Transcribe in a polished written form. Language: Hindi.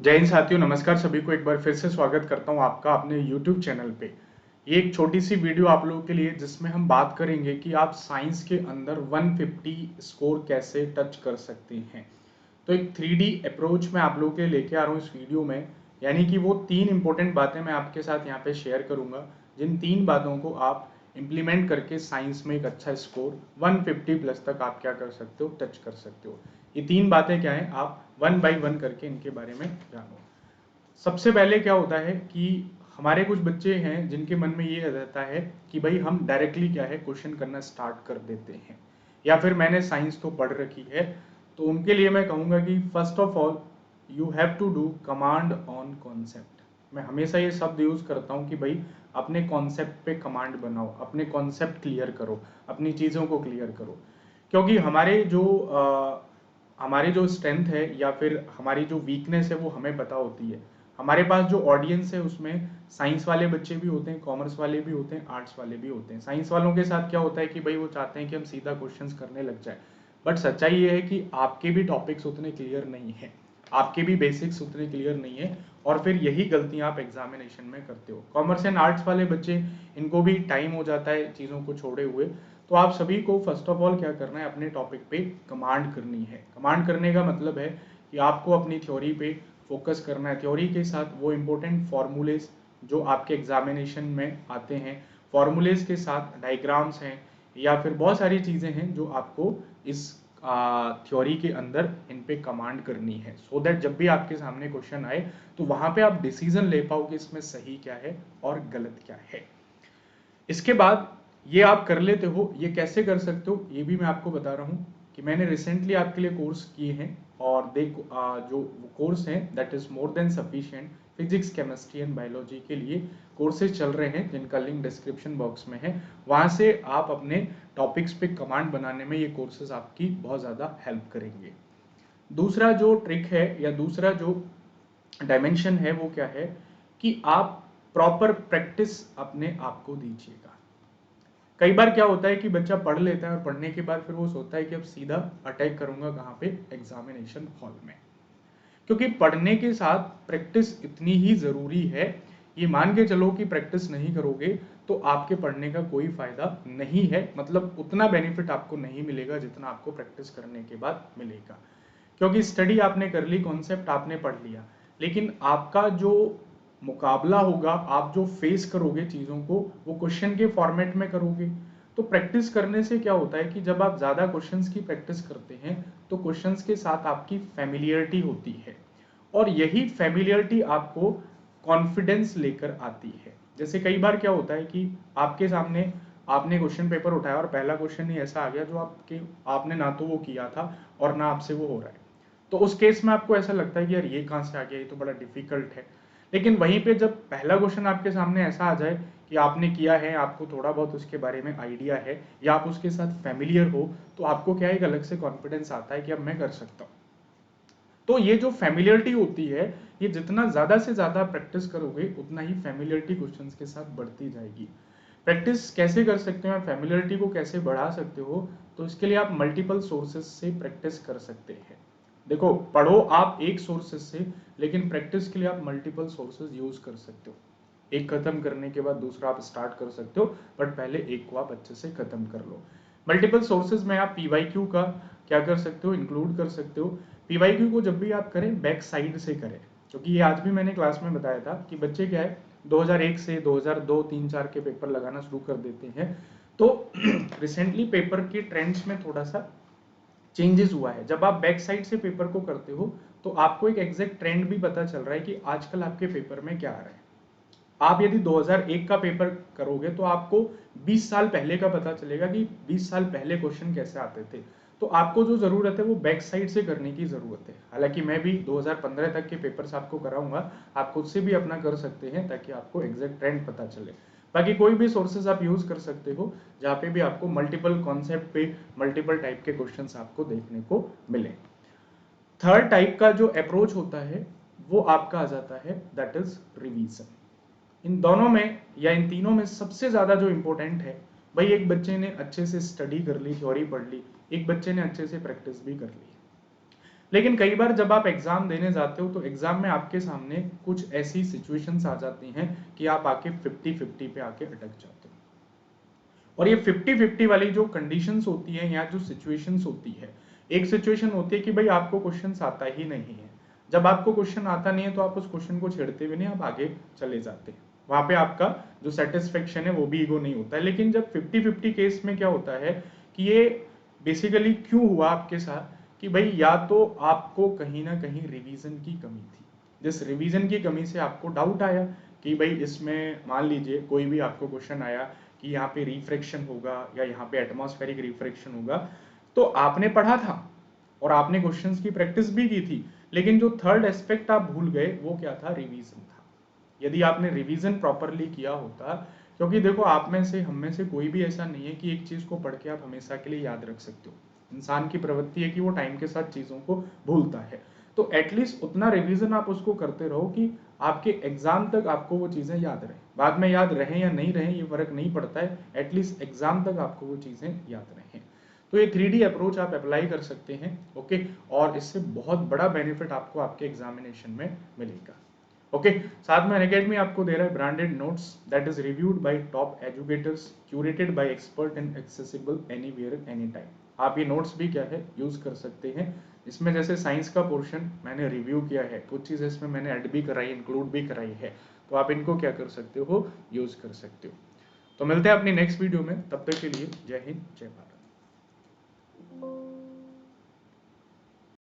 जय हिंद साथियों, नमस्कार। सभी को एक बार फिर से स्वागत करता हूं आपका अपने YouTube चैनल पे। ये एक छोटी सी वीडियो आप लोगों के लिए जिसमें हम बात करेंगे कि आप साइंस के अंदर 150 स्कोर कैसे टच कर सकते हैं। तो एक 3D अप्रोच में आप लोगों के लिए लेके आ रहा हूँ इस वीडियो में, यानी कि वो 3 इंपॉर्टेंट बातें मैं आपके साथ यहाँ पे शेयर करूंगा, जिन 3 बातों को आप इम्प्लीमेंट करके साइंस में एक अच्छा स्कोर 150 प्लस तक आप क्या कर सकते हो, टच कर सकते हो। ये 3 बातें क्या हैं, आप वन बाय वन करके इनके बारे में जानो। सबसे पहले क्या होता है कि हमारे कुछ बच्चे हैं जिनके मन में ये रहता है कि भाई हम डायरेक्टली क्या है क्वेश्चन करना स्टार्ट कर देते हैं, या फिर मैंने साइंस तो पढ़ रखी है। तो उनके लिए मैं कहूँगा कि first of all you have to do command on concept. मैं हमेशा ये शब्द यूज़ करता हूँ कि भाई अपने कॉन्सेप्ट पे कमांड बनाओ, अपने कॉन्सेप्ट क्लियर करो, अपनी चीज़ों को क्लियर करो। क्योंकि हमारी जो स्ट्रेंथ है या फिर हमारी जो वीकनेस है वो हमें पता होती है। हमारे पास जो ऑडियंस है उसमें साइंस वाले बच्चे भी होते हैं, कॉमर्स वाले भी होते हैं, आर्ट्स वाले भी होते हैं। साइंस वालों के साथ क्या होता है कि भाई वो चाहते हैं कि हम सीधा क्वेश्चंस करने लग जाए, बट सच्चाई ये है कि आपके भी टॉपिक्स उतने क्लियर नहीं है, आपके भी बेसिक्स उतने क्लियर नहीं है, और फिर यही गलतियां आप एग्जामिनेशन में करते हो। कॉमर्स एंड आर्ट्स वाले बच्चे, इनको भी टाइम हो जाता है चीज़ों को छोड़े हुए। तो आप सभी को फर्स्ट ऑफ ऑल क्या करना है, अपने टॉपिक पे कमांड करनी है। कमांड करने का मतलब है कि आपको अपनी थ्योरी पे फोकस करना है। थ्योरी के साथ वो इम्पोर्टेंट फॉर्मूलेज जो आपके एग्जामिनेशन में आते हैं, फॉर्मूलेज के साथ डायग्राम्स हैं या फिर बहुत सारी चीज़ें हैं जो आपको इस थ्योरी के अंदर इन पे कमांड करनी है, सो दैट जब भी आपके सामने क्वेश्चन आए तो वहां पे आप डिसीजन ले पाओ कि इसमें सही क्या है और गलत क्या है। इसके बाद ये आप कर लेते हो, ये कैसे कर सकते हो ये भी मैं आपको बता रहा हूँ कि मैंने रिसेंटली आपके लिए कोर्स किए हैं, और देखो जो कोर्स हैं that is more than sufficient. Physics, chemistry and biology के लिए कोर्सेज चल रहे हैं जिनका लिंक डिस्क्रिप्शन बॉक्स में है। वहाँ से आप अपने टॉपिक्स पे कमांड बनाने में ये कोर्सेज आपकी बहुत ज़्यादा हेल्प करेंगे। दूसरा जो ट्रिक है या दूसरा जो डायमेंशन है वो क्या है कि आप प्रॉपर प्रैक्टिस अपने आप को दीजिएगा। कई बार क्या होता है कि बच्चा पढ़ लेता है और पढ़ने के बाद फिर वो सोचता है कि अब सीधा अटैक करूंगा कहाँ पे, एग्जामिनेशन हॉल में। क्योंकि पढ़ने के साथ प्रैक्टिस इतनी ही जरूरी है। ये मान के चलो कि प्रैक्टिस नहीं करोगे तो आपके पढ़ने का कोई फायदा नहीं है, मतलब उतना बेनिफिट आपको नहीं मिलेगा जितना आपको प्रैक्टिस करने के बाद मिलेगा। क्योंकि स्टडी आपने कर ली, कॉन्सेप्ट आपने पढ़ लिया, लेकिन आपका जो मुकाबला होगा, आप जो फेस करोगे चीज़ों को, वो क्वेश्चन के फॉर्मेट में करोगे। तो प्रैक्टिस करने से क्या होता है कि जब आप ज़्यादा क्वेश्चंस की प्रैक्टिस करते हैं तो क्वेश्चंस के साथ आपकी फैमिलियरिटी होती है, और यही फैमिलियरिटी आपको कॉन्फिडेंस लेकर आती है। जैसे कई बार क्या होता है कि आपके सामने आपने क्वेश्चन पेपर उठाया और पहला क्वेश्चन ही ऐसा आ गया जो आपने ना तो वो किया था और ना आपसे वो हो रहा है। तो उस केस में आपको ऐसा लगता है कि यार ये कहाँ से आ गया, ये तो बड़ा डिफिकल्ट है। लेकिन वहीं पे जब पहला क्वेश्चन आपके सामने ऐसा आ जाए कि आपने किया है, आपको थोड़ा बहुत उसके बारे में आइडिया है या आप उसके साथ फैमिलियर हो, तो आपको क्या एक अलग से कॉन्फिडेंस आता है कि अब मैं कर सकता हूँ। तो ये जो फैमिलियरिटी होती है, ये जितना ज़्यादा से ज़्यादा प्रैक्टिस करोगे उतना ही फैमिलियरिटी क्वेश्चंस के साथ बढ़ती जाएगी। प्रैक्टिस कैसे कर सकते हो, फैमिलियरिटी को कैसे बढ़ा सकते हो, तो इसके लिए आप मल्टीपल सोर्सेज से प्रैक्टिस कर सकते हैं। देखो, पढ़ो आप एक सोर्सेज से, लेकिन प्रैक्टिस के लिए आप मल्टीपल सोर्सेज यूज कर सकते हो। एक खत्म करने के बाद दूसरा आप स्टार्ट कर सकते हो, बट पहले एक को आप अच्छे से खत्म कर लो। मल्टीपल सोर्सेज में आप पीवाईक्यू का क्या कर सकते हो, इंक्लूड कर सकते हो। पीवाईक्यू को जब भी आप करें बैक साइड से करें, क्योंकि ये आज भी मैंने क्लास में बताया था कि बच्चे क्या है 2001 से 2002, 3, 4 के पेपर लगाना शुरू कर देते हैं। तो रिसेंटली पेपर के ट्रेंड्स में थोड़ा सा चेंजेस हुआ है। जब आप बैक साइड से पेपर को करते हो तो आपको एक एग्जैक्ट ट्रेंड भी पता चल रहा है कि आजकल आपके पेपर में क्या आ रहा है। आप यदि 2001 का पेपर करोगे तो आपको 20 साल पहले का पता चलेगा कि 20 साल पहले क्वेश्चन कैसे आते थे। तो आपको जो जरूरत है वो बैक साइड से करने की जरूरत है। हालांकि मैं भी 2015 तक के पेपर्स आपको कराऊंगा, आप खुद से भी अपना कर सकते हैं ताकि आपको एग्जैक्ट ट्रेंड पता चले। बाकी कोई भी सोर्सेज आप यूज कर सकते हो जहाँ पे भी आपको मल्टीपल कॉन्सेप्ट पे मल्टीपल टाइप के क्वेश्चंस आपको देखने को मिले। थर्ड टाइप का जो अप्रोच होता है वो आपका आ जाता है दैट इज रिवीजन। इन दोनों में या इन तीनों में सबसे ज्यादा जो इंपॉर्टेंट है, भाई एक बच्चे ने अच्छे से स्टडी कर ली, थ्योरी पढ़ ली, एक बच्चे ने अच्छे से प्रैक्टिस भी कर ली। लेकिन कई बार जब आप एग्जाम देने जाते हो तो एग्जाम में आपके सामने कुछ ऐसी सिचुएशंस आ जाती हैं कि आप आके 50-50 पे आके अटक जाते हो। और ये 50-50 वाली जो कंडीशंस होती है या जो सिचुएशंस होती है, एक सिचुएशन होती है कि भाई आपको क्वेश्चन आता ही नहीं है। जब आपको क्वेश्चन आता नहीं है तो आप उस क्वेश्चन को छेड़ते भी नहीं, आप आगे चले जाते हैं। वहां पे आपका जो सेटिस्फेक्शन है वो भी ईगो नहीं होता है। लेकिन जब 50-50 केस में क्या होता है कि ये बेसिकली क्यों हुआ आपके साथ कि भाई या तो आपको कहीं ना कहीं रिवीजन की कमी थी, जिस रिवीजन की कमी से आपको डाउट आया कि भाई इसमें मान लीजिए कोई भी आपको क्वेश्चन आया कि यहाँ पे रिफ्रैक्शन होगा या यहाँ पे एटमॉस्फेरिक रिफ्रैक्शन होगा, तो आपने पढ़ा था और आपने क्वेश्चंस की प्रैक्टिस भी की थी, लेकिन जो थर्ड एस्पेक्ट आप भूल गए वो क्या था, रिवीजन था। यदि आपने रिवीजन प्रॉपरली किया होता, क्योंकि देखो आप में से हम में से कोई भी ऐसा नहीं है कि एक चीज को पढ़ के आप हमेशा के लिए याद रख सकते हो। इंसान की प्रवृत्ति है कि वो टाइम के साथ चीजों को भूलता है। तो एटलीस्ट उतना रिवीजन आप उसको करते रहो कि आपके एग्जाम तक आपको वो चीजें याद रहे। बाद में याद रहे या नहीं रहे ये फर्क नहीं पड़ता है, एटलीस्ट एग्जाम तक आपको वो चीजें याद रहे। तो ये 3D अप्रोच आप अप्लाई कर सकते हैं, ओके, और इससे बहुत बड़ा बेनिफिट आपको आपके एग्जामिनेशन में मिलेगा। ओके, साथ में अनअकैडमी आपको दे रहा है branded notes that is reviewed by top educators, curated bye expert and accessible anywhere any time. आप ये नोट्स भी क्या है यूज कर सकते हैं। इसमें जैसे साइंस का पोर्शन मैंने रिव्यू किया है, कुछ चीजें इसमें मैंने ऐड भी कराई, इंक्लूड भी कराई है, तो आप इनको क्या कर सकते हो, यूज कर सकते हो। तो मिलते हैं अपनी नेक्स्ट वीडियो में, तब तक के लिए जय हिंद जय भारत।